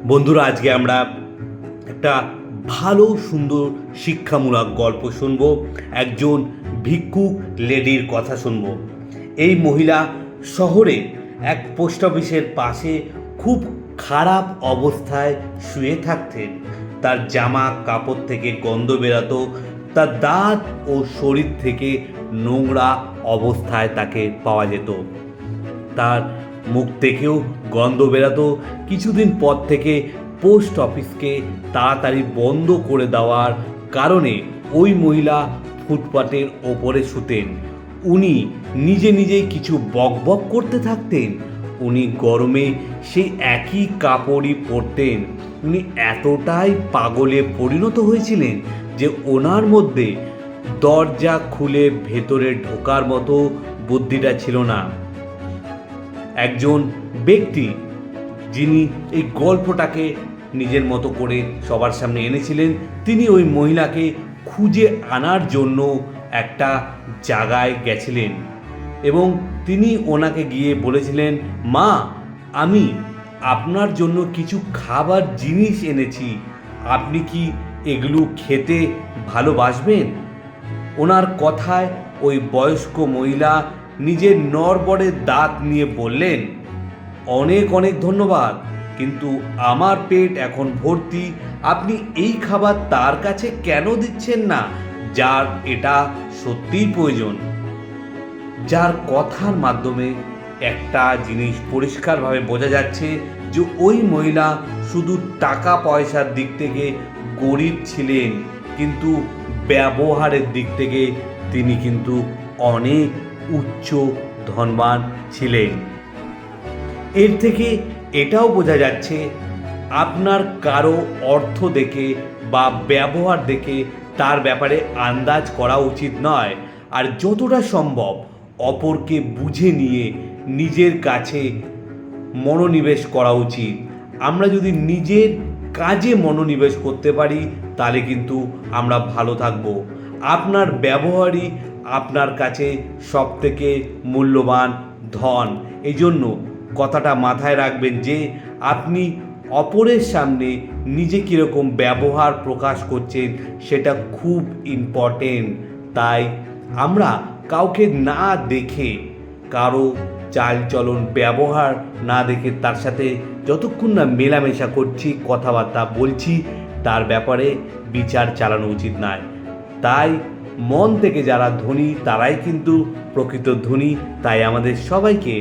বন্ধুরা, আজকে আমরা একটা ভালো সুন্দর শিক্ষামূলক গল্প শুনব। একজন ভিক্ষুক লেডির কথা শুনব। এই মহিলা শহরে এক পোস্ট অফিসের পাশে খুব খারাপ অবস্থায় শুয়ে থাকতেন। তার জামা কাপড় থেকে গন্ধ বেরাতো, তার দাঁত ও শরীর থেকে নোংরা অবস্থায় তাকে পাওয়া যেত। তার মুখ থেকেও গন্ধ বেরাতো। কিছুদিন পর থেকে পোস্ট অফিসকে তাড়াতাড়ি বন্ধ করে দেওয়ার কারণে ওই মহিলা ফুটপাতের ওপরে শুতেন। উনি নিজেই কিছু বকবক করতে থাকতেন। উনি গরমে সেই একই কাপড়ই পরতেন। উনি এতটাই পাগলে পরিণত হয়েছিলেন যে ওনার মধ্যে দরজা খুলে ভেতরে ঢোকার মতো বুদ্ধিটা ছিল না। একজন ব্যক্তি যিনি এই গল্পটাকে নিজের মতো করে সবার সামনে এনেছিলেন, তিনি ওই মহিলাকে খুঁজে আনার জন্য একটা জায়গায় গেছিলেন এবং তিনি ওনাকে গিয়ে বলেছিলেন, মা, আমি আপনার জন্য কিছু খাবার জিনিস এনেছি, আপনি কি এগুলো খেতে ভালোবাসবেন? ওনার কথায় ওই বয়স্ক মহিলা নিজের নড়বড়ে দাঁত নিয়ে বললেন, অনেক অনেক ধন্যবাদ, কিন্তু আমার পেট এখন ভর্তি। আপনি এই খাবার তার কাছে কেন দিচ্ছেন না যার এটা সত্যিই প্রয়োজন? যার কথার মাধ্যমে একটা জিনিস পরিষ্কারভাবে বোঝা যাচ্ছে যে ওই মহিলা শুধু টাকা পয়সার দিক থেকে গরিব ছিলেন, কিন্তু ব্যবহারের দিক থেকে তিনি কিন্তু অনেক উচ্চ ধনবান ছিলেন। এর থেকে এটাও বোঝা যাচ্ছে আপনার কারো অর্থ দেখে বা ব্যবহার দেখে তার ব্যাপারে আন্দাজ করা উচিত নয়। আর যতটা সম্ভব অপরকে বুঝে নিয়ে নিজের কাছে মনোনিবেশ করা উচিত। আমরা যদি নিজের কাজে মনোনিবেশ করতে পারি তাহলে কিন্তু আমরা ভালো থাকব। আপনার ব্যবহারই আপনার কাছে সবথেকে মূল্যবান ধন। এই জন্য কথাটা মাথায় রাখবেন যে আপনি অপরের সামনে নিজে কীরকম ব্যবহার প্রকাশ করছেন সেটা খুব ইম্পর্টেন্ট। তাই আমরা কাউকে না দেখে, কারো চালচলন ব্যবহার না দেখে তার সাথে যতক্ষণ না মেলামেশা করছি, কথাবার্তা বলছি, তার ব্যাপারে বিচার চালানো উচিত নয়। তাই মন থেকে যারা ধনী তারাই কিন্তু প্রকৃত ধনী। তাই আমাদের সবাইকে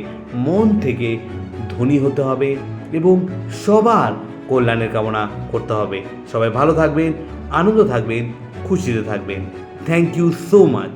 মন থেকে ধনী হতে হবে এবং সবার কল্যাণের কামনা করতে হবে। সবাই ভালো থাকবেন, আনন্দ থাকবেন, খুশিতে থাকবেন। Thank you so much.